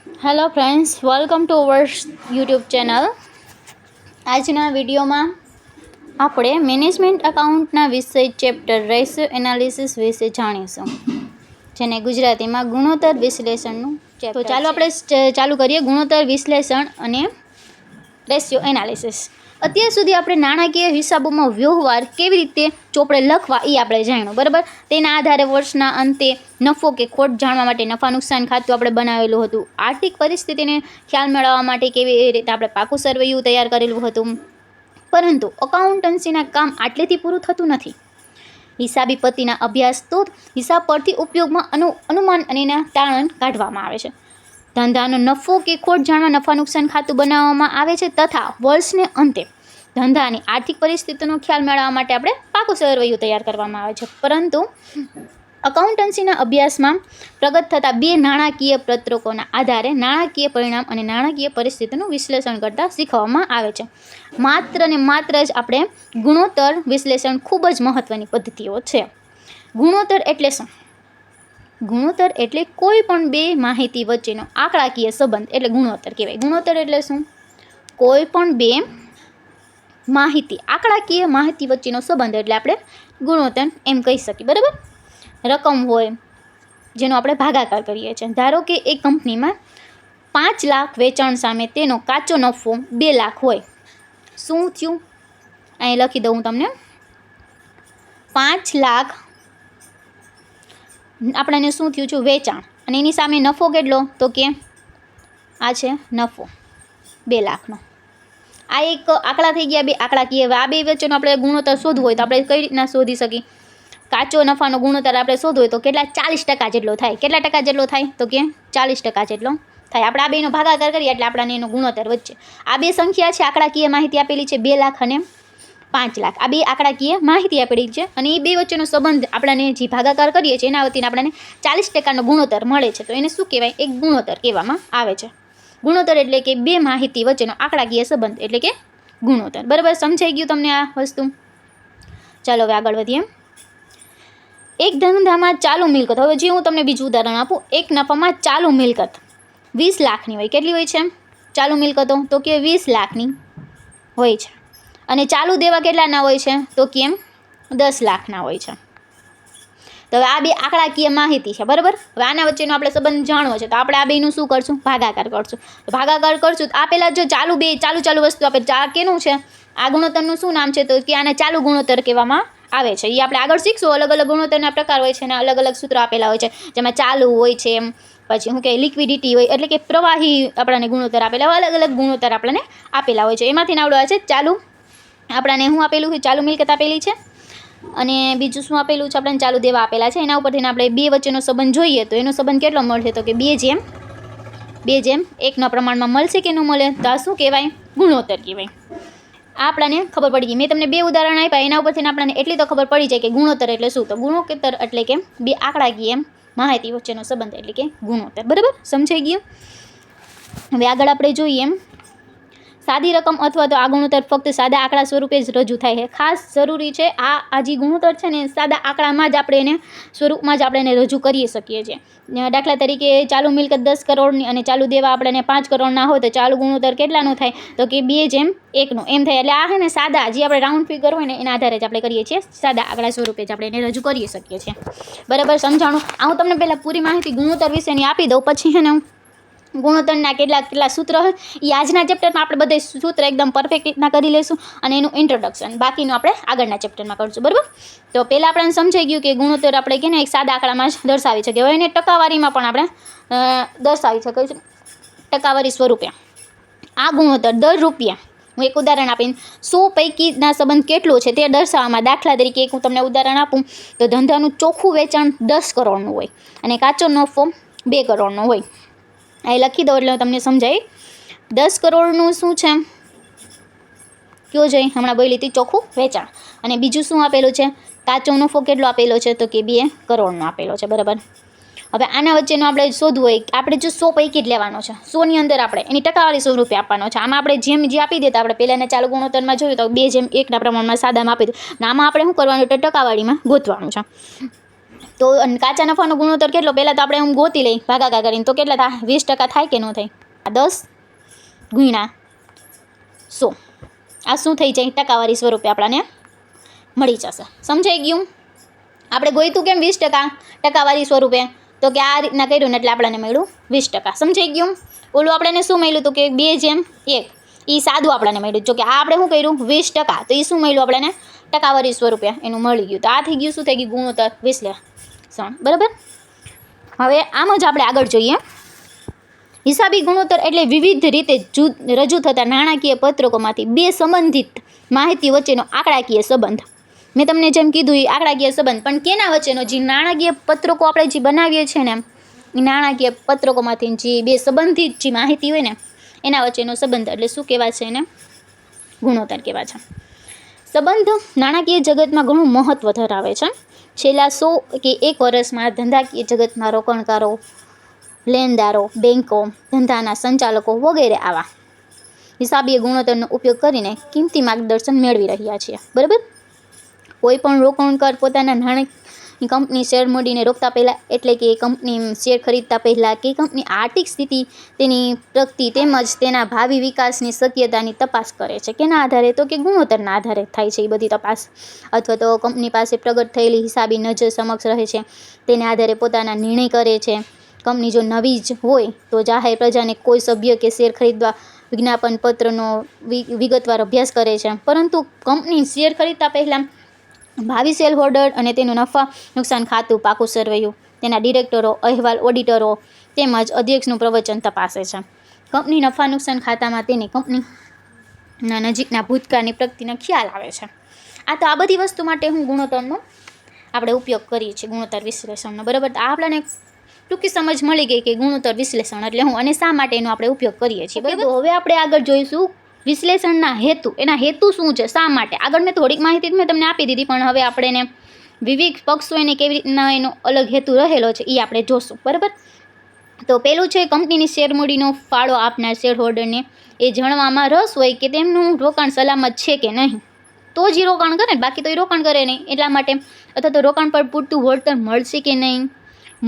Hello friends, welcome to our YouTube channel. આજના વિડીયોમાં આપણે મેનેજમેન્ટ એકાઉન્ટના વિષય ચેપ્ટર રેશિયો એનાલિસિસ વિશે જાણીશું, જેને ગુજરાતીમાં ગુણોત્તર વિશ્લેષણનું ચેપ્ટર. તો ચાલો આપણે ચાલુ કરીએ ગુણોત્તર વિશ્લેષણ અને રેશિયો એનાલિસિસ. અત્યાર સુધી આપણે નાણાકીય હિસાબોમાં વ્યવહાર કેવી રીતે ચોપડે લખવા એ આપણે જાણ્યું, બરાબર. તેના આધારે વર્ષના અંતે નફો કે ખોટ જાણવા માટે નફા નુકસાન ખાતું આપણે બનાવેલું હતું. આર્થિક પરિસ્થિતિને ખ્યાલ મેળવવા માટે કેવી રીતે આપણે પાકું સર્વેયું તૈયાર કરેલું હતું. પરંતુ અકાઉન્ટન્સીના કામ આટલેથી પૂરું થતું નથી. હિસાબી પત્તીના અભ્યાસ તો હિસાબ પરથી ઉપયોગમાં અનુમાન અને એના તારણ કાઢવામાં આવે છે. ધંધાનો નફો કે ખોટ જાણવા નફા નુકસાન ખાતું બનાવવામાં આવે છે તથા વર્ષને અંતે ધંધાની આર્થિક પરિસ્થિતિનો ખ્યાલ મેળવવા માટે આપણે પાકું સર્વેયું તૈયાર કરવામાં આવે છે. પરંતુ અકાઉન્ટન્સીના અભ્યાસમાં પ્રગટ થતા બે નાણાકીય પત્રકોના આધારે નાણાકીય પરિણામ અને નાણાકીય પરિસ્થિતિનું વિશ્લેષણ કરતાં શીખવવામાં આવે છે. માત્ર ને માત્ર જ આપણે ગુણોત્તર વિશ્લેષણ ખૂબ જ મહત્ત્વની પદ્ધતિઓ છે. ગુણોત્તર એટલે શું? ગુણોત્તર એટલે કોઈ પણ બે માહિતી વચ્ચેનો આંકડાકીય સંબંધ એટલે ગુણોત્તર કહેવાય. ગુણોત્તર એટલે શું? કોઈ પણ બે આંકડાકીય માહિતી વચ્ચેનો સંબંધ એટલે આપણે ગુણોત્તર એમ કહી શકીએ, બરાબર. રકમ હોય જેનો આપણે ભાગાકાર કરીએ છીએ. ધારો કે એક કંપનીમાં 5 લાખ વેચાણ સામે તેનો કાચો નફો 2 લાખ હોય. શું થયું? અહીં લખી દઉં તમને. 5 લાખ આપણને શું થયું છે? વેચાણ. અને એની સામે નફો કેટલો? તો કે આ છે નફો 2 લાખનો. આ એક આંકડા થઈ ગયા, બે આંકડાકીય. આ બે વચ્ચેનો આપણે ગુણોત્તર શોધવું હોય તો આપણે કઈ રીતના શોધી શકીએ? કાચો નફાનો ગુણોત્તર આપણે શોધવું હોય તો કેટલા? 40% જેટલો થાય. કેટલા ટકા જેટલો થાય? તો કે 40% જેટલો થાય. આપણે આ બેનો ભાગાકાર કરીએ એટલે આપણને એનો ગુણોત્તર વચ્ચે આ બે સંખ્યા છે. આંકડાકીય માહિતી આપેલી છે 2 લાખ અને 5 લાખ. આ બે આંકડાકીય માહિતી આપેલી છે અને એ બે વચ્ચેનો સંબંધ આપણને જે ભાગાકાર કરીએ છીએ એના વતીને આપણને 40%નો ગુણોત્તર મળે છે. તો એને શું કહેવાય? એક ગુણોત્તર કહેવામાં આવે છે. ગુણોત્તર એટલે કે બે માહિતી વચ્ચેનો આંકડાકીય સંબંધ એટલે કે ગુણોત્તર. બરાબર, સમજાઈ ગયું તમને આ વસ્તુ? ચાલો હવે આગળ વધીએ. એક ધંધામાં ચાલુ મિલકત. હવે જે હું તમને બીજું ઉદાહરણ આપું. એક નફામાં ચાલુ મિલકત 20 લાખની હોય. કેટલી હોય છે ચાલુ મિલકતો? તો કે 20 લાખની હોય છે. અને ચાલુ દેવા કેટલાના હોય છે? તો કેમ 10 લાખના હોય છે. તો હવે આ બે આંકડાકીય માહિતી છે, બરાબર. હવે આના વચ્ચેનો આપણે સંબંધ જાણવો છે તો આપણે આ બેનું શું કરશું? ભાગાકાર કરશું. ભાગાકાર કરશું તો આ પહેલાં જો ચાલુ વસ્તુ આપણે કેનું છે? આ ગુણોત્તરનું શું નામ છે? તો કે આને ચાલુ ગુણોત્તર કહેવામાં આવે છે. એ આપણે આગળ શીખશું. અલગ અલગ ગુણોત્તરના પ્રકાર હોય છે અને અલગ અલગ સૂત્રો આપેલા હોય છે, જેમાં ચાલુ હોય છે, એમ પછી શું કહે લિક્વિડિટી હોય, એટલે કે પ્રવાહી આપણને ગુણોત્તર આપેલા હોય. અલગ અલગ ગુણોત્તર આપણને આપેલા હોય છે. એમાંથી આવડવા છે ચાલુ. આપણને શું આપેલું છે? ચાલુ મિલકત આપેલી છે. અને બીજું શું આપેલું છે? આપણને ચાલુ દેવા આપેલા છે. એના ઉપરથી આપણે બે વચ્ચેનો સંબંધ જોઈએ તો એનો સંબંધ કેટલો મળશે? તો કે 2:1 પ્રમાણમાં મળશે કે ન મળે? તો આ શું કહેવાય? ગુણોત્તર કહેવાય. આ આપણને ખબર પડી ગઈ. મેં તમને બે ઉદાહરણ આપ્યા, એના ઉપરથી આપણને એટલી તો ખબર પડી જાય કે ગુણોત્તર એટલે શું. તો ગુણોત્તર એટલે કે બે આંકડાકીય માહિતી વચ્ચેનો સંબંધ એટલે કે ગુણોત્તર. બરાબર, સમજાઈ ગયું? હવે આગળ આપણે જોઈએ એમ સાદી રકમ અથવા તો આ ગુણોત્તર ફક્ત સાદા આંકડા સ્વરૂપે જ રજૂ થાય છે. ખાસ જરૂરી છે આ જે ગુણોત્તર છે ને સાદા આંકડામાં જ આપણે એને સ્વરૂપમાં જ આપણે એને રજૂ કરી શકીએ છીએ. દાખલા તરીકે ચાલુ મિલકત 10 કરોડની અને ચાલુ દેવા આપણને 5 કરોડના હોય તો ચાલુ ગુણોત્તર કેટલાનો થાય? તો કે 2:1 એમ થાય. એટલે આ છે ને સાદા જે આપણે રાઉન્ડ ફિગર હોય ને એના આધારે જ આપણે કરીએ છીએ. સાદા આંકડા સ્વરૂપે જ આપણે એને રજૂ કરી શકીએ છીએ. બરાબર, સમજાણું? હું તમને પહેલાં પૂરી માહિતી ગુણોત્તર વિશેની આપી દઉં, પછી છે ને ગુણોત્તરના કેટલા સૂત્ર હોય એ આજના ચેપ્ટરમાં આપણે બધા સૂત્ર એકદમ પરફેક્ટ રીતના કરી લઈશું અને એનું ઇન્ટ્રોડક્શન બાકીનું આપણે આગળના ચેપ્ટરમાં કરીશું, બરાબર. તો પહેલાં આપણને સમજાઈ ગયું કે ગુણોત્તર આપણે કે ને એક સાદા આંકડામાં જ દર્શાવી શકીએ. હવે એને ટકાવારીમાં પણ આપણે દર્શાવી શકીએ છીએ, ટકાવારી સ્વરૂપે. આ ગુણોત્તર દર રૂપિયા, હું એક ઉદાહરણ આપીને 100 પૈકીના સંબંધ કેટલો છે તે દર્શાવવામાં. દાખલા તરીકે એક હું તમને ઉદાહરણ આપું તો ધંધાનું ચોખ્ખું વેચાણ 10 કરોડનું હોય અને કાચો નફો 2 કરોડનો હોય. એ લખી દો એટલે તમને સમજાય. 10 કરોડનું શું છે? કયો જઈ હમણાં બોલી હતી ચોખ્ખું વેચાણ. અને બીજું શું આપેલું છે? કાચો નફો કેટલો આપેલો છે? તો કે 2 કરોડનો આપેલો છે, બરાબર. હવે આના વચ્ચેનો આપણે શોધવું હોય, આપણે જો 100 પૈકી જ લેવાનો છે, 100ની અંદર આપણે એની ટકાવારી સ્વરૂપે આપવાનો છે. આમાં આપણે જેમ જે આપી દેતા આપણે પહેલાંના ચાલુ ગુણોત્તરમાં જોયું તો 2:1 પ્રમાણમાં સાદામાં આપી દીધું. આમાં આપણે શું કરવાનું? ટકાવારીમાં ગોતવાનું છે. તો કાચા નફાનો ગુણોત્તર કેટલો? પહેલાં તો આપણે એમ ગોતી લઈ ભાગાકાર કરીને, તો કેટલા થાય? 20% થાય કે ન થાય? 10 ગુણ્યા 100, આ શું થઈ જાય? ટકાવારી સ્વરૂપે આપણને મળી જશે. સમજાઈ ગયું? આપણે ગોઈતું કેમ 20% ટકાવારી સ્વરૂપે? તો કે આ રીતના કર્યું ને એટલે આપણને મળ્યું 20%. સમજાઈ ગયું? ઓલું આપણને શું મળ્યું હતું કે 2:1, એ સાદું આપણને મળ્યું. જો કે આ આપણે શું કર્યું 20%, તો એ શું મળ્યું આપણને? ટકાવારી સ્વરૂપે એનું મળી ગયું. તો આ થઈ ગયું શું થઈ ગયું? ગુણોત્તર વિશ્લેષણ. બરાબર. હવે આમ જ આપણે આગળ જોઈએ. હિસાબી ગુણોત્તર એટલે વિવિધ રીતે રજૂ થતા નાણાકીય પત્રકોમાંથી બે સંબંધિત માહિતી વચ્ચેનો આંકડાકીય સંબંધ. મેં તમને જેમ કીધું એ આંકડાકીય સંબંધ, પણ કેના વચ્ચેનો? જે નાણાકીય પત્રકો આપણે જે બનાવીએ છીએ ને, એ નાણાકીય પત્રકોમાંથી જે બે સંબંધિત જે માહિતી હોય ને એના વચ્ચેનો સંબંધ, એટલે શું કહેવાય છે એને? ગુણોત્તર કહેવાય છે. સંબંધ નાણાકીય જગતમાં ઘણું મહત્ત્વ ધરાવે છે. છેલ્લા 100 કે 1 વર્ષમાં ધંધાકીય જગતમાં રોકાણકારો, લેણદારો, બેન્કો, ધંધાના સંચાલકો વગેરે આવા હિસાબીય ગુણોત્તરનો ઉપયોગ કરીને કિંમતી માર્ગદર્શન મેળવી રહ્યા છીએ. બરાબર. કોઈ પણ રોકાણકાર પોતાના નાણાકીય કંપની શેર મૂડીને રોકતા પહેલાં, એટલે કે કંપની શેર ખરીદતા પહેલાં કે કંપની આર્થિક સ્થિતિ, તેની પ્રગતિ તેમજ તેના ભાવિ વિકાસની શક્યતાની તપાસ કરે છે. કેના આધારે? તો કે ગુણોત્તરના આધારે થાય છે એ બધી તપાસ. અથવા તો કંપની પાસે પ્રગટ થયેલી હિસાબી નજર સમક્ષ રહે છે, તેને આધારે પોતાના નિર્ણય કરે છે. કંપની જો નવી જ હોય તો જાહેર પ્રજાને કોઈ સભ્ય કે શેર ખરીદવા વિજ્ઞાપન પત્રનો વિગતવાર અભ્યાસ કરે છે. પરંતુ કંપની શેર ખરીદતા પહેલાં ભાવિ શેર હોલ્ડર અને તેનું નફા નુકસાન ખાતું પાકું સરવૈયું, તેના ડિરેક્ટરો, અહેવાલ, ઓડિટરો તેમજ અધ્યક્ષનું પ્રવચન તપાસે છે. કંપની નફા નુકસાન ખાતામાં તેની કંપનીના નજીકના ભૂતકાળની પ્રગતિનો ખ્યાલ આવે છે. આ બધી વસ્તુ માટે હું ગુણોત્તરનો આપણે ઉપયોગ કરીએ છીએ, ગુણોત્તર વિશ્લેષણનો. બરાબર. આ આપણને ટૂંકી સમજ મળી ગઈ કે ગુણોત્તર વિશ્લેષણ એટલે હું અને શા માટે એનો આપણે ઉપયોગ કરીએ છીએ. બરાબર. હવે આપણે આગળ જોઈશું વિશ્લેષણના હેતુ. એના હેતુ શું છે, શા માટે? આગળ મેં થોડીક માહિતી મેં તમને આપી દીધી, પણ હવે આપણે એને વિવિધ પક્ષો એને કેવી રીતના એનો અલગ હેતુ રહેલો છે એ આપણે જોશું. બરાબર. તો પહેલું છે કંપનીની શેર મૂડીનો ફાળો આપનાર શેર હોલ્ડરને એ જાણવામાં રસ હોય કે તેમનું રોકાણ સલામત છે કે નહીં, તો જ એ રોકાણ કરે. બાકી તો એ રોકાણ કરે નહીં. એટલા માટે, અથવા તો રોકાણ પર પૂરતું વળતર મળશે કે નહીં,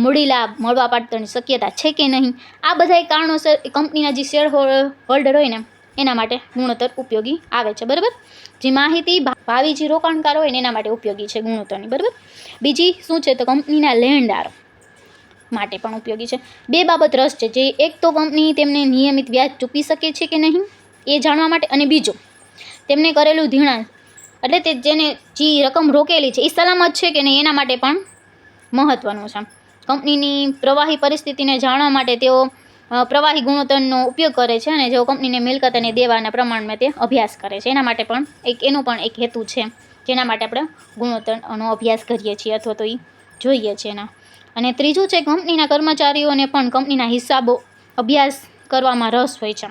મૂડી લાભ મળવા પાત્રની શક્યતા છે કે નહીં, આ બધા કારણોસર કંપનીના જે શેર હોલ્ડર હોય ને એના માટે ગુણોત્તર ઉપયોગી આવે છે. બરાબર. જે માહિતી ભાવિ જે રોકાણકાર હોય ને એના માટે ઉપયોગી છે ગુણોત્તરની. બરાબર. બીજી શું છે તો કંપનીના લેણદારો માટે પણ ઉપયોગી છે. બે બાબત રસ છે. જે એક તો કંપની તેમને નિયમિત વ્યાજ ચૂકવી શકે છે કે નહીં એ જાણવા માટે, અને બીજું તેમને કરેલું ધિરાણ એટલે તે જેને જે રકમ રોકેલી છે એ સલામત છે કે નહીં એના માટે પણ મહત્ત્વનું છે. કંપનીની પ્રવાહી પરિસ્થિતિને જાણવા માટે તેઓ પ્રવાહી ગુણોત્તરનો ઉપયોગ કરે છે, અને જેઓ કંપનીને મિલકત અને દેવાના પ્રમાણમાં તે અભ્યાસ કરે છે. એના માટે પણ એનો પણ એક હેતુ છે, જેના માટે આપણે ગુણોત્તરનો અભ્યાસ કરીએ છીએ અથવા તો એ જોઈએ છીએ એના. અને ત્રીજું છે કંપનીના કર્મચારીઓને પણ કંપનીના હિસાબો અભ્યાસ કરવામાં રસ હોય છે.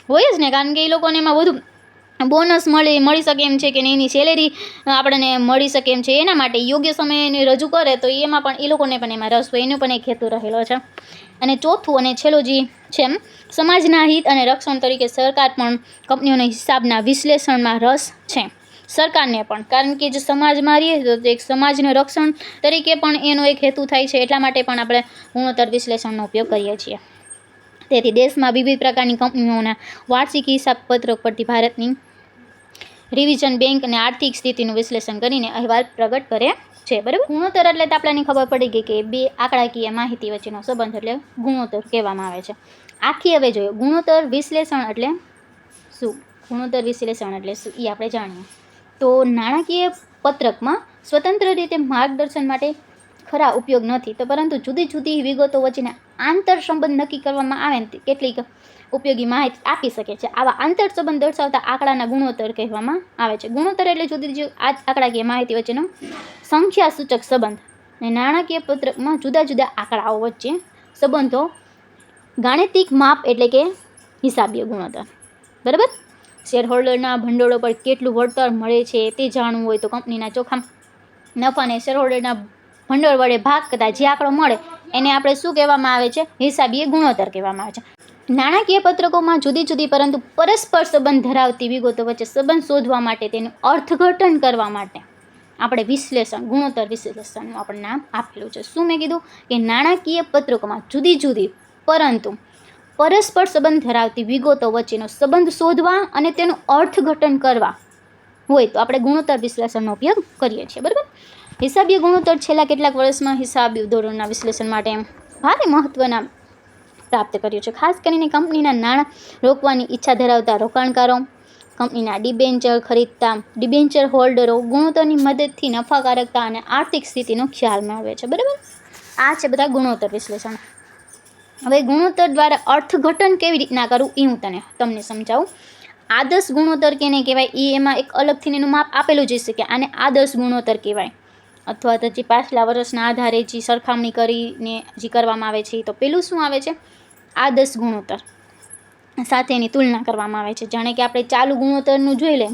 હોય જ ને, કારણ કે એ લોકોને એમાં વધુ બોનસ મળી શકે એમ છે કે એની સેલેરી આપણને મળી શકે એમ છે. એના માટે યોગ્ય સમયે રજૂ કરે તો એમાં પણ એ લોકોને પણ એમાં રસ હોય, એનો પણ એક હેતુ રહેલો છે. અને ચોથું અને છેલ્લું જે છે સમાજના હિત અને રક્ષણ તરીકે સરકાર પણ કંપનીઓના હિસાબના વિશ્લેષણમાં રસ છે. સરકારને પણ, કારણ કે જે સમાજમાં રહીએ તો એક સમાજનું રક્ષણ તરીકે પણ એનો એક હેતુ થાય છે. એટલા માટે પણ આપણે ગુણોત્તર વિશ્લેષણનો ઉપયોગ કરીએ છીએ. તેથી દેશમાં વિવિધ પ્રકારની કંપનીઓના વાર્ષિક હિસાબ પત્રક પરથી ભારતની રિવિઝન બેંક અને આર્થિક સ્થિતિનું વિશ્લેષણ કરીને અહેવાલ પ્રગટ કરે છે. બરાબર. ગુણોત્તર એટલે તો આપણને ખબર પડી ગઈ કે બે આંકડાકીય માહિતી વચ્ચેનો સંબંધ એટલે ગુણોત્તર કહેવામાં આવે છે. આખી હવે જોઈએ ગુણોત્તર વિશ્લેષણ એટલે શું. ગુણોત્તર વિશ્લેષણ એટલે શું એ આપણે જાણીએ. તો નાણાકીય પત્રકમાં સ્વતંત્ર રીતે માર્ગદર્શન માટે ખરા ઉપયોગ નથી, તો પરંતુ જુદી જુદી વિગતો વચ્ચેના આંતર સંબંધ નક્કી કરવામાં આવે ને કેટલીક ઉપયોગી માહિતી આપી શકે છે. આવા આંતર સંબંધ દર્શાવતા આંકડાના ગુણોત્તર કહેવામાં આવે છે. ગુણોત્તર એટલે જુદી જુદી આંકડાકીય માહિતી વચ્ચેનો સંખ્યા સૂચક સંબંધ. અને નાણાકીય પત્રકમાં જુદા જુદા આંકડાઓ વચ્ચે સંબંધો ગાણિતિક માપ એટલે કે હિસાબીય ગુણોત્તર. બરાબર. શેર હોલ્ડરના ભંડોળો પર કેટલું વળતર મળે છે તે જાણવું હોય તો કંપનીના ચોખ્ખા નફાને શેર હોલ્ડરના ભંડોળ વડે ભાગ કરતા જે આંકડો મળે એને આપણે શું કહેવામાં આવે છે? હિસાબીય ગુણોત્તર કહેવામાં આવે છે. નાણાકીય પત્રકોમાં જુદી જુદી પરંતુ પરસ્પર સંબંધ ધરાવતી વિગતો વચ્ચે સંબંધ શોધવા માટે તેનું અર્થઘટન કરવા માટે આપણે વિશ્લેષણ ગુણોત્તર વિશ્લેષણનું આપણે નામ આપેલું છે. શું મેં કીધું કે નાણાકીય પત્રકોમાં જુદી જુદી પરંતુ પરસ્પર સંબંધ ધરાવતી વિગતો વચ્ચેનો સંબંધ શોધવા અને તેનું અર્થઘટન કરવા હોય તો આપણે ગુણોત્તર વિશ્લેષણનો ઉપયોગ કરીએ છીએ. બરાબર. હિસાબીય ગુણોત્તર છેલ્લા કેટલાક વર્ષમાં હિસાબી ધોરણના વિશ્લેષણ માટે ભારે મહત્ત્વના પ્રાપ્ત કર્યું છે. ખાસ કરીને કંપનીના નાણાં રોકવાની ઈચ્છા ધરાવતા રોકાણકારો, કંપનીના ડિબેન્ચર ખરીદતા ડિબેન્ચર હોલ્ડરો ગુણોત્તરની મદદથી નફાકારકતા અને આર્થિક સ્થિતિનો ખ્યાલ મેળવે છે. બરાબર. આ છે બધા ગુણોત્તર વિશ્લેષણ. હવે ગુણોત્તર દ્વારા અર્થઘટન કેવી રીતના કરવું એ હું તમને સમજાવું. આદર્શ ગુણોત્તર કેને કહેવાય એ એમાં એક અલગથી એનું માપ આપેલું જ છે કે આને આદર્શ ગુણોત્તર કહેવાય, અથવા તો જે પાછલા વર્ષના આધારે જે સરખામણી કરીને જે કરવામાં આવે છે તો પેલું શું આવે છે આદર્શ ગુણોત્તર સાથે એની તુલના કરવામાં આવે છે. જાણે કે આપણે ચાલુ ગુણોત્તરનું જોઈ લઈએ,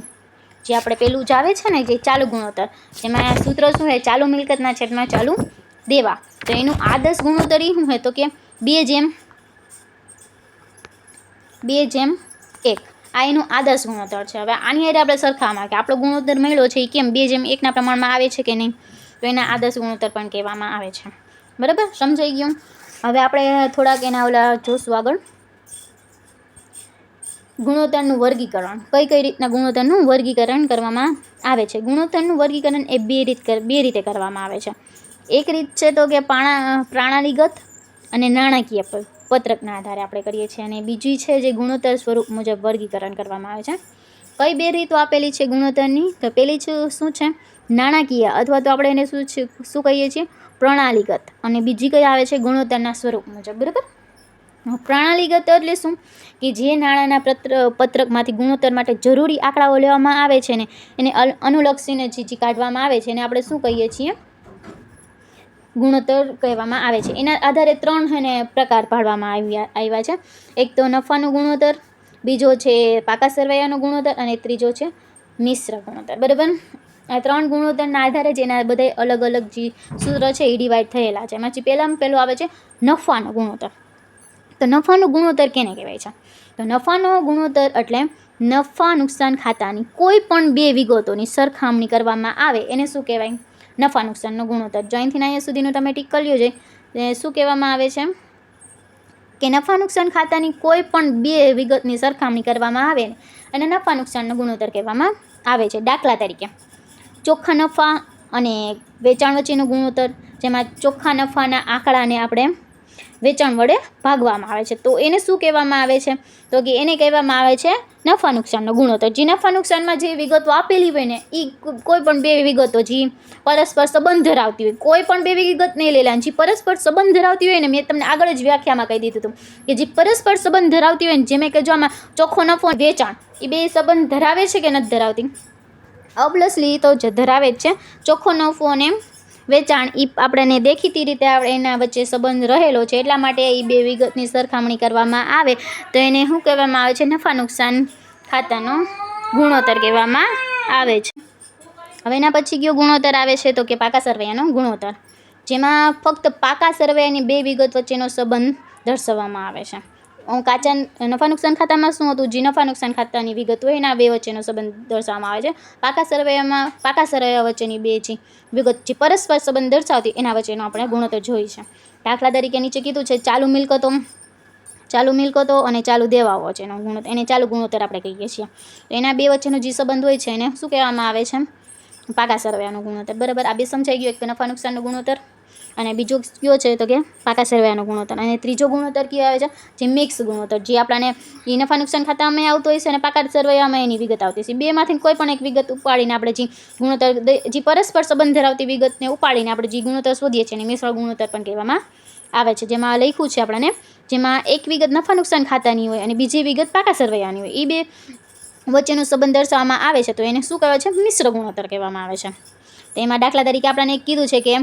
જે આપણે પેલું જ આવે છે ને જે ચાલુ ગુણોત્તર, જેમાં સૂત્ર શું છે ચાલુ મિલકતના છેદમાં ચાલુ દેવા. તો એનું આદર્શ ગુણોત્તર એ શું છે તો કે 2:1. આ એનું આદર્શ ગુણોત્તર છે. હવે આની હારે આપણે સરખામાં કે આપણો ગુણોત્તર મળ્યો છે એ કેમ 2:1 પ્રમાણમાં આવે છે કે નહીં, તો એના આદર્શ ગુણોત્તર પણ કહેવામાં આવે છે. બરાબર, સમજાઈ ગયું. હવે આપણે થોડાક એના ઓલા જોશું આગળ ગુણોત્તરનું વર્ગીકરણ. કઈ રીતના ગુણોત્તરનું વર્ગીકરણ કરવામાં આવે છે. ગુણોત્તરનું વર્ગીકરણ એ બે રીતે કરવામાં આવે છે. એક રીત છે તો કે પ્રણાલીગત અને નાણાકીય પત્રકના આધારે આપણે કરીએ છીએ, અને બીજી છે જે ગુણોત્તર સ્વરૂપ મુજબ વર્ગીકરણ કરવામાં આવે છે. કઈ બે રીતો આપેલી છે ગુણોત્તરની, તો પેલી શું છે નાણાકીય, અથવા તો આપણે એને શું કહીએ છીએ પ્રણાલીગત, અને બીજી કઈ આવે છે ગુણોત્તરના સ્વરૂપ મુજબ. બરાબર. પ્રણાલીગત એટલે શું કે જે નાણાંના પત્રકમાંથી ગુણોત્તર માટે જરૂરી આંકડાઓ લેવામાં આવે છે ને એને અનુલક્ષીને જે કાઢવામાં આવે છે એને આપણે શું કહીએ છીએ ગુણોત્તર કહેવામાં આવે છે. એના આધારે 3 પ્રકાર પાડવામાં આવ્યા છે. એક તો નફાનું ગુણોત્તર, બીજો છે પાકા સરવૈયાનો ગુણોત્તર, અને ત્રીજો છે મિશ્ર ગુણોત્તર. બરાબર. આ 3 ગુણોત્તરના આધારે જેના બધા અલગ અલગ જે સૂત્ર છે એ ડિવાઈડ થયેલા છે. એમાંથી પહેલું આવે છે નફાનો ગુણોત્તર. તો નફાનો ગુણોત્તર કેને કહેવાય છે, તો નફાનો ગુણોત્તર એટલે નફા નુકસાન ખાતાની કોઈ પણ બે વિગતોની સરખામણી કરવામાં આવે એને શું કહેવાય નફા નુકસાનનો ગુણોત્તર. જો અહીંથી અહીંયા સુધીનું તમે ટીક કરી લ્યો છે શું કહેવામાં આવે છે કે નફા નુકસાન ખાતાની કોઈ પણ બે વિગતની સરખામણી કરવામાં આવે અને નફા નુકસાનનો ગુણોત્તર કહેવામાં આવે છે. દાખલા તરીકે ચોખ્ખા નફા અને વેચાણ વચ્ચેનો ગુણોત્તર, જેમાં ચોખ્ખા નફાના આંકડાને આપણે વેચાણ વડે ભાગવામાં આવે છે, તો એને શું કહેવામાં આવે છે તો કે એને કહેવામાં આવે છે નફા નુકસાનનો ગુણોત્તર. જે નફા નુકસાનમાં જે વિગતો આપેલી હોય ને એ કોઈ પણ બે વિગતો જે પરસ્પર સંબંધ ધરાવતી હોય, કોઈ પણ બે વિગત નહીં લેલા, જે પરસ્પર સંબંધ ધરાવતી હોય ને મેં તમને આગળ જ વ્યાખ્યામાં કહી દીધું હતું કે જે પરસ્પર સંબંધ ધરાવતી હોય ને, જે મેં કહેજો આમાં ચોખ્ખો નફો વેચાણ એ બે સંબંધ ધરાવે છે કે નથી ધરાવતી, ઓબ્વિયસલી તો ધરાવે જ છે. ચોખ્ખો નફો અને વેચાણ એ આપણને દેખીતી રીતે એના વચ્ચે સંબંધ રહેલો છે, એટલા માટે એ બે વિગતની સરખામણી કરવામાં આવે તો એને શું કહેવામાં આવે છે નફા નુકસાન ખાતાનો ગુણોત્તર કહેવામાં આવે છે. હવે એના પછી કયો ગુણોત્તર આવે છે તો કે પાકા સરવૈયાનો ગુણોત્તર, જેમાં ફક્ત પાકા સરવૈયાની બે વિગત વચ્ચેનો સંબંધ દર્શાવવામાં આવે છે. કાચા નફા નુકસાન ખાતામાં શું હતું, જે નફા નુકસાન ખાતાની વિગત હોય એના બે વચ્ચેનો સંબંધ દર્શાવવામાં આવે છે. પાકા સરવૈયા વચ્ચેની બે જે વિગત જે પરસ્પર સંબંધ દર્શાવતી એના વચ્ચેનો આપણે ગુણોત્તર જોઈ છે. દાખલા તરીકે નીચે કીધું છે ચાલુ મિલકતો અને ચાલુ દેવાઓ વચ્ચેનો ગુણોત્તર, એને ચાલુ ગુણોત્તર આપણે કહીએ છીએ. તો એના બે વચ્ચેનો જે સંબંધ હોય છે એને શું કહેવામાં આવે છે પાકા સરવૈયાનો ગુણોત્તર. બરાબર, આ બે સમજાઈ ગયો. એક તો નફા નુકસાનનો ગુણોત્તર અને બીજો કયો છે તો કે પાકા સરવૈયાનો ગુણોત્તર, અને ત્રીજો ગુણોત્તર કયો આવે છે જે મિક્સ ગુણોત્તર, જે આપણને એ નફા નુકસાન ખાતામાં આવતો હોય છે અને પાકા સરવૈયામાં એની વિગત આવતી છે. બેમાંથી કોઈ પણ એક વિગત ઉપાડીને આપણે જે ગુણોત્તર જે પરસ્પર સંબંધ ધરાવતી વિગતને ઉપાડીને આપણે જે ગુણોત્તર શોધીએ છીએ એને મિશ્ર ગુણોત્તર પણ કહેવામાં આવે છે. જેમાં લખ્યું છે આપણને, જેમાં એક વિગત નફા નુકસાન ખાતાની હોય અને બીજી વિગત પાકા સરવૈયાની હોય, એ બે વચ્ચેનો સંબંધ દર્શાવવામાં આવે છે તો એને શું કહેવાય છે મિશ્ર ગુણોત્તર કહેવામાં આવે છે. તો એમાં દાખલા તરીકે આપણને એક કીધું છે કે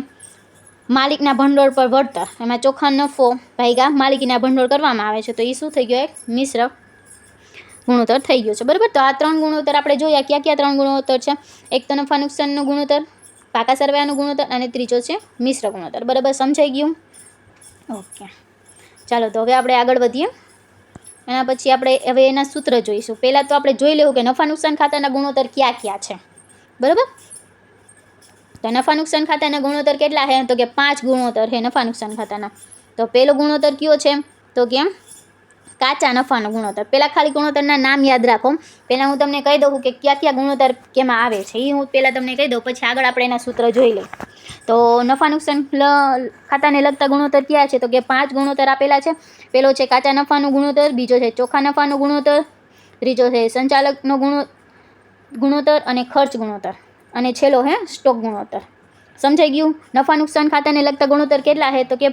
માલિકના ભંડોળ પર વળતર, એમાં ચોખ્ખા નફો ભાગ્યા માલિકીના ભંડોળ કરવામાં આવે છે, તો એ શું થઈ ગયો એક મિશ્ર ગુણોત્તર થઈ ગયો છે. બરાબર. તો આ 3 ગુણોત્તર આપણે જોયા. ક્યાં 3 ગુણોત્તર છે, એક તો નફા નુકસાનનો ગુણોત્તર, પાકા સરવૈયાનો ગુણોત્તર અને ત્રીજો છે મિશ્ર ગુણોત્તર. બરાબર, સમજાઈ ગયું. ઓકે, ચાલો તો હવે આપણે આગળ વધીએ. એના પછી આપણે હવે એના સૂત્ર જોઈશું. પહેલાં તો આપણે જોઈ લેવું કે નફા નુકસાન ખાતાના ગુણોત્તર ક્યાં છે. બરાબર, તો નફા નુકસાન ખાતાના ગુણોત્તર કેટલા છે તો કે 5 ગુણોત્તર છે નફા નુકસાન ખાતાના. તો પહેલો ગુણોત્તર કયો છે તો કે કાચા નફાનો ગુણોત્તર. પહેલાં ખાલી ગુણોત્તરના નામ યાદ રાખો. પહેલાં હું તમને કહી દઉં કે કયા કયા ગુણોત્તર કેમાં આવે છે એ હું પહેલાં તમને કહી દઉં, પછી આગળ આપણે એના સૂત્ર જોઈ લઈએ. તો નફા નુકસાન ખાતાને લગતા ગુણોત્તર કયા છે તો કે 5 ગુણોત્તર આપેલા છે. પહેલો છે કાચા નફાનો ગુણોત્તર, બીજો છે ચોખ્ખા નફાનો ગુણોત્તર, ત્રીજો છે સંચાલકનો ગુણોત્તર અને ખર્ચ ગુણોત્તર, અને છેલ્લો છે સ્ટોક ગુણોત્તર. સમજાઈ ગયું? નફા નુકસાન ખાતાને લગતા ગુણોત્તર કેટલા છે તો કે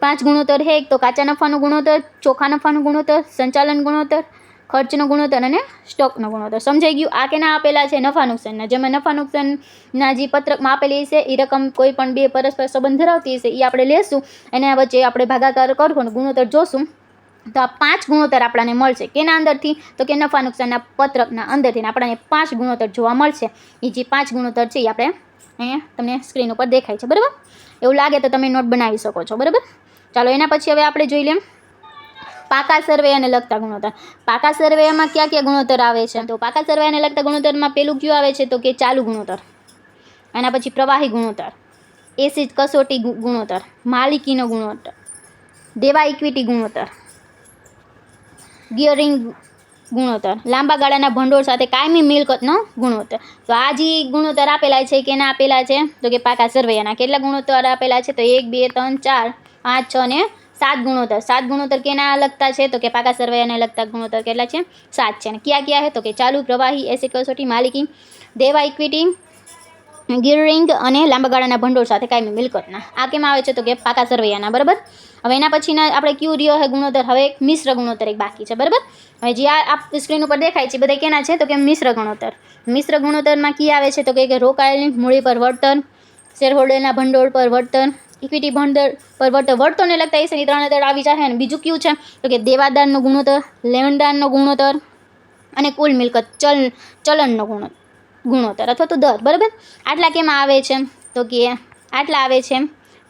5 ગુણોત્તર છે. એક તો કાચા નફાનો ગુણોત્તર, ચોખ્ખા નફાનો ગુણોત્તર, સંચાલન ગુણોત્તર, ખર્ચનો ગુણોત્તર અને સ્ટોકનો ગુણોત્તર. સમજાઈ ગયું? આ કેના આપેલા છે નફા નુકસાનના. જેમાં નફા નુકસાનના જે પત્રકમાં આપેલી છે એ રકમ કોઈ પણ બે પરસ્પર સંબંધ ધરાવતી હશે એ આપણે લેશું, એના વચ્ચે આપણે ભાગાકાર કરશું, ગુણોત્તર જોશું. તો આ 5 ગુણોત્તર આપણને મળશે. કેના અંદરથી તો કે નફા નુકસાનના પત્રકના અંદરથી આપણને 5 ગુણોત્તર જોવા મળશે. એ જે 5 ગુણોત્તર છે એ આપણે અહીંયા તમને સ્ક્રીન ઉપર દેખાય છે. બરાબર? એવું લાગે તો તમે નોટ બનાવી શકો છો. બરાબર? ચાલો એના પછી હવે આપણે જોઈ લઈએ પાકા સર્વેને લગતા ગુણોત્તર. પાકા સર્વેમાં કયા કયા ગુણોત્તર આવે છે તો પાકા સર્વેને લગતા ગુણોત્તરમાં પેલું કયું આવે છે તો કે ચાલુ ગુણોત્તર, એના પછી પ્રવાહી ગુણોત્તર, એસી કસોટી ગુણોત્તર, માલિકીનો ગુણોત્તર, દેવા ઇક્વિટી ગુણોત્તર, ગિયરિંગ ગુણોત્તર, લાંબા ગાળાના ભંડોળ સાથે કાયમી મિલકતનો ગુણોત્તર. તો આ જે ગુણોત્તર આપેલા છે કેના આપેલા છે તો કે પાકા સર્વેના. કેટલા ગુણોત્તર આપેલા છે તો 1 2 3 4 5 6 અને 7 ગુણોત્તર. 7 ગુણોત્તર કેના લગતા છે તો કે પાકા સર્વેને લગતા ગુણોત્તર કેટલા છે 7 છે. અને કયા કયા છે તો કે ચાલુ, પ્રવાહી, એસી કસોટી, માલિકી, દેવા ઇક્વિટી, ગિયરિંગ અને લાંબા ગાળાના ભંડોળ સાથે કાયમી મિલકતના. આ કેમ આવે છે તો કે પાકા સર્વેના. બરાબર? હવે એના પછીના આપણે કયું રહ્યો છે ગુણોત્તર, હવે એક મિશ્ર ગુણોત્તર એક બાકી છે. બરાબર? હવે જે આ સ્ક્રીન ઉપર દેખાય છે બધા કેના છે તો કે મિશ્ર ગુણોત્તર. મિશ્ર ગુણોત્તરમાં કયા આવે છે તો કે રોકાયેલી મૂડી પર વળતર, શેરહોલ્ડરના ભંડોળ પર વળતર, ઇક્વિટી ભંડોળ પર વળતર. વળતરને લગતા એ છે 3 આવી જાય. અને બીજું કયું છે તો કે દેવાદારનો ગુણોત્તર, લેણદારનો ગુણોત્તર અને કુલ મિલકત ચલણનો ગુણોત્તર અથવા તો દર. બરાબર? આટલા કેમાં આવે છે તો કે આટલા આવે છે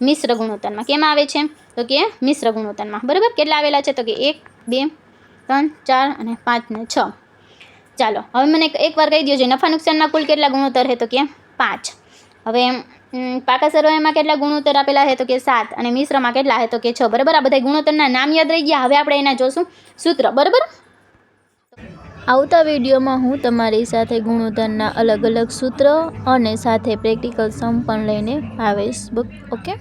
મિશ્ર ગુણોત્તરમાં. કેમાં આવે છે તો કે મિશ્ર ગુણોત્તરમાં. બરાબર? કેટલા આવેલા છે તો કે 1 2 3 4 અને 5 ને 6. ચાલો હવે મને એકવાર કહી દો છે નફા નુકસાનમાં કુલ કેટલા ગુણોત્તર છે તો કે 5. હવે પાકા સર્વેમાં કેટલા ગુણોત્તર આપેલા છે તો કે 7 અને મિશ્રમાં કેટલા છે તો કે 6. બરાબર? આ બધા ગુણોત્તરના નામ યાદ રહી ગયા. હવે આપણે એના જોશું સૂત્ર. બરાબર? આવતા વિડીયોમાં હું તમારી સાથે ગુણોત્તરના અલગ અલગ સૂત્ર અને સાથે પ્રેક્ટિકલ સમ પણ લઈને આવીશ. ઓકે?